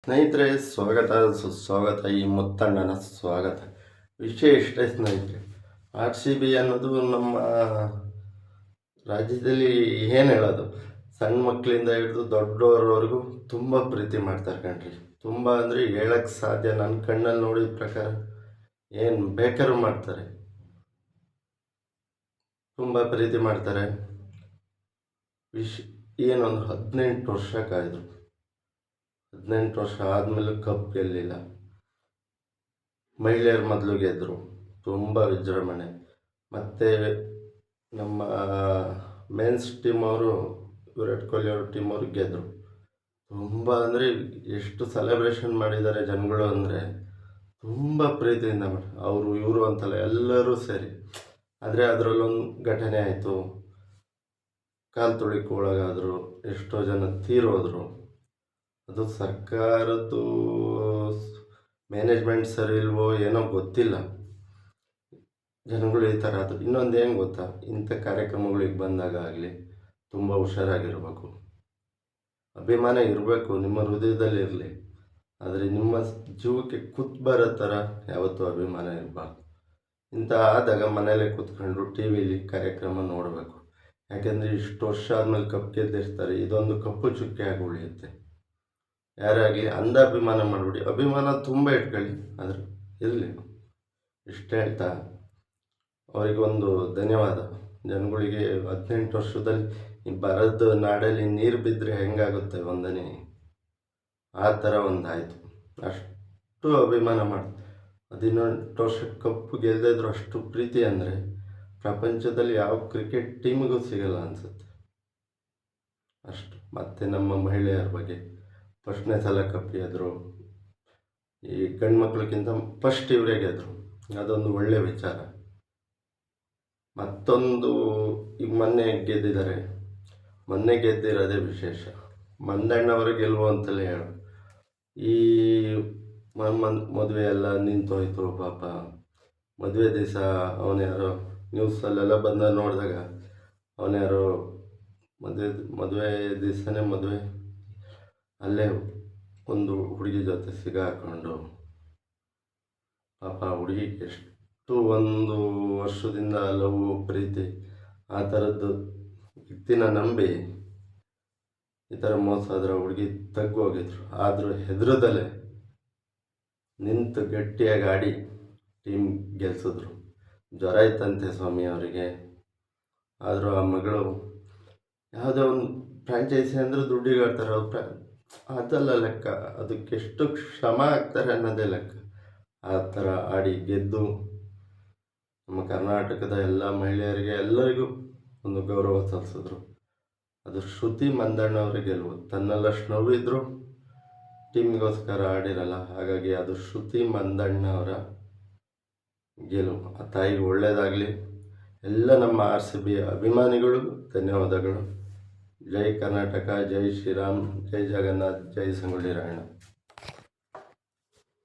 ಸ್ನೇಹಿತರೆ, ಸುಸ್ವಾಗತ. ಈ ಮುತ್ತಣ್ಣನ ಸ್ವಾಗತ. ವಿಷಯ ಇಷ್ಟೇ ಸ್ನೇಹಿತರೆ, RCB ಅನ್ನೋದು ನಮ್ಮ ರಾಜ್ಯದಲ್ಲಿ ಏನು ಹೇಳೋದು, ಸಣ್ಣ ಮಕ್ಕಳಿಂದ ಹಿಡಿದು ದೊಡ್ಡವರವರೆಗೂ ತುಂಬ ಪ್ರೀತಿ ಮಾಡ್ತಾರೆ ಕಣ್ರಿ. ತುಂಬ ಅಂದರೆ ಹೇಳಕ್ಕೆ ಸಾಧ್ಯ. ನನ್ನ ಕಣ್ಣಲ್ಲಿ ನೋಡಿದ ಪ್ರಕಾರ ಏನು ಬೇಕಾದ್ರೂ ಮಾಡ್ತಾರೆ, ತುಂಬ ಪ್ರೀತಿ ಮಾಡ್ತಾರೆ. ಏನೊಂದು 18 ವರ್ಷ ಕಾಯ್ದರು. 18 ವರ್ಷ ಆದಮೇಲೆ ಕಪ್ ಗೆಲ್ಲಿಲ್ಲ. ಮಹಿಳೆಯರು ಮೊದಲು ಗೆದ್ದರು, ತುಂಬ ವಿಜೃಂಭಣೆ. ಮತ್ತು ನಮ್ಮ ಮೆನ್ಸ್ ಟೀಮ್ ಅವರು, ವಿರಾಟ್ ಕೊಹ್ಲಿ ಅವ್ರ ಟೀಮ್ ಅವರು ಗೆದ್ದರು. ತುಂಬ ಅಂದರೆ ಎಷ್ಟು ಸೆಲೆಬ್ರೇಷನ್ ಮಾಡಿದ್ದಾರೆ ಜನಗಳು ಅಂದರೆ, ತುಂಬ ಪ್ರೀತಿಯಿಂದ ಮಾಡಿ, ಅವರು ಇವರು ಅಂತಲ್ಲ, ಎಲ್ಲರೂ ಸೇರಿ. ಆದರೆ ಅದರಲ್ಲೊಂದು ಘಟನೆ ಆಯಿತು. ಕಾಲು ತುಳಿಕ್ಕೆ ಒಳಗಾದರು, ಎಷ್ಟೋ ಜನ ತೀರೋದ್ರು. ಅದು ಸರ್ಕಾರದ್ದು ಮ್ಯಾನೇಜ್ಮೆಂಟ್ ಸರಿ ಇಲ್ವೋ ಏನೋ ಗೊತ್ತಿಲ್ಲ. ಜನಗಳು ಈ ಥರ ಆದರು. ಇನ್ನೊಂದು ಏನು ಗೊತ್ತಾ, ಇಂಥ ಕಾರ್ಯಕ್ರಮಗಳಿಗೆ ಬಂದಾಗ ಆಗಲಿ ತುಂಬ ಹುಷಾರಾಗಿರಬೇಕು. ಅಭಿಮಾನ ಇರಬೇಕು, ನಿಮ್ಮ ಹೃದಯದಲ್ಲಿ ಇರಲಿ, ಆದರೆ ನಿಮ್ಮ ಜೀವಕ್ಕೆ ಕುತ್ತು ಬರೋ ಥರ ಯಾವತ್ತೂ ಅಭಿಮಾನ ಇರಬಾರ್ದು. ಇಂಥ ಆದಾಗ ಮನೆಯಲ್ಲೇ ಕೂತ್ಕೊಂಡು ಟಿ ವಿಲಿ ಕಾರ್ಯಕ್ರಮ ನೋಡಬೇಕು. ಯಾಕೆಂದರೆ ಇಷ್ಟು ವರ್ಷ ಆದಮೇಲೆ ಕಪ್ ಗೆದ್ದಿರ್ತಾರೆ, ಇದೊಂದು ಕಪ್ಪು ಚುಕ್ಕೆ ಆಗಿ ಉಳಿಯುತ್ತೆ. ಯಾರಾಗಲಿ ಅಭಿಮಾನ ಮಾಡಿಬಿಡಿ, ಅಭಿಮಾನ ತುಂಬ ಇಟ್ಕೊಳ್ಳಿ, ಆದರೆ ಇರಲಿ. ಇಷ್ಟು ಹೇಳ್ತಾ ಅವರಿಗೊಂದು ಧನ್ಯವಾದ. ಜನಗಳಿಗೆ 18 ವರ್ಷದಲ್ಲಿ ಬರದ ನಾಡಲ್ಲಿ ನೀರು ಬಿದ್ದರೆ ಹೆಂಗಾಗುತ್ತೆ ಒಂದನೇ, ಆ ಥರ ಒಂದಾಯಿತು. ಅಷ್ಟು ಅಭಿಮಾನ ಮಾಡಿ 18 ವರ್ಷ ಕಪ್ಪು ಗೆದ್ದಿದ್ರು. ಅಷ್ಟು ಪ್ರೀತಿ ಅಂದರೆ ಪ್ರಪಂಚದಲ್ಲಿ ಯಾವ ಕ್ರಿಕೆಟ್ ಟೀಮಿಗೂ ಸಿಗಲ್ಲ ಅನಿಸುತ್ತೆ, ಅಷ್ಟು. ಮತ್ತು ನಮ್ಮ ಮಹಿಳೆಯರ ಬಗ್ಗೆ ಫಸ್ಟ್ನೇ ಸಲ ಕಪ್ ಗೆದ್ದರು. ಈ ಗಂಡು ಮಕ್ಕಳಿಗಿಂತ ಫಸ್ಟ್ ಇವರೇ ಗೆದ್ದರು, ಅದೊಂದು ಒಳ್ಳೆಯ ವಿಚಾರ. ಮತ್ತೊಂದು, ಈಗ ಮೊನ್ನೆ ಗೆದ್ದಿದ್ದಾರೆ, ಮೊನ್ನೆ ಗೆದ್ದಿರೋದೇ ವಿಶೇಷ. ಮಂದಣ್ಣವರ ಗೆಲುವು ಅಂತಲೇ ಹೇಳು. ಈ ಮದುವೆ ಎಲ್ಲ ನಿಂತೋಯ್ತು ಪಾಪ. ಮದುವೆ ದಿವಸ ಅವನ್ಯಾರೋ ನ್ಯೂಸಲ್ಲೆಲ್ಲ ಬಂದ ನೋಡಿದಾಗ, ಅವನ್ಯಾರೋ ಮದುವೆ ದಿವಸನೇ ಅಲ್ಲೇ ಒಂದು ಹುಡುಗಿ ಜೊತೆ ಸಿಗಾಕೊಂಡು, ಪಾಪ ಹುಡುಗಿ ಎಷ್ಟು ಒಂದು ವರ್ಷದಿಂದ ಲವ್ ಪ್ರೀತಿ ಆ ಥರದ್ದು ವ್ಯಕ್ತಿನ ನಂಬಿ ಈ ಥರ ಮೋಸ ಆದ್ರೆ ಹುಡುಗಿ ತಗ್ಗೋಗಿದ್ರು. ಆದರೂ ಹೆದರದಲ್ಲೇ ನಿಂತು ಗಟ್ಟಿಯಾಗಿ ಆಡಿ ಟೀಮ್ ಗೆಲ್ಸಿದ್ರು. ಜ್ವರ ಇತ್ತಂತೆ ಸ್ವಾಮಿ ಅವರಿಗೆ. ಆದರೂ ಆ ಮಗಳು ಯಾವುದೋ ಒಂದು ಫ್ರಾಂಚೈಸಿ ಅಂದರೆ ದುಡ್ಡಿಗೆ ಆಡ್ತಾರೆ ಅವ್ರು, ಅದಲ್ಲ ಲೆಕ್ಕ, ಅದಕ್ಕೆಷ್ಟು ಶ್ರಮ ಆಗ್ತಾರೆ ಅನ್ನೋದೇ ಲೆಕ್ಕ. ಆ ಥರ ಆಡಿ ಗೆದ್ದು ನಮ್ಮ ಕರ್ನಾಟಕದ ಎಲ್ಲ ಮಹಿಳೆಯರಿಗೆ ಎಲ್ಲರಿಗೂ ಒಂದು ಗೌರವ ಸಲ್ಲಿಸಿದ್ರು. ಅದು ಶ್ರುತಿ ಮಂದಣ್ಣವರ ಗೆಲುವು. ತನ್ನಲ್ಲಷ್ಟು ನೋವಿದ್ರು ಟೀಮಿಗೋಸ್ಕರ ಆಡಿರಲ್ಲ, ಹಾಗಾಗಿ ಅದು ಶ್ರುತಿ ಮಂದಣ್ಣವರ ಗೆಲುವು. ಆ ತಾಯಿಗೆ ಒಳ್ಳೆಯದಾಗಲಿ. ಎಲ್ಲ ನಮ್ಮ RCB ಅಭಿಮಾನಿಗಳು ಧನ್ಯವಾದಗಳು. ಜೈ ಕರ್ನಾಟಕ, ಜೈ ಶ್ರೀರಾಮ್, ಜೈ ಜಗನ್ನಾಥ್, ಜೈ ಸಂಗೊಳ್ಳಿ ರಾಯಣ್ಣ.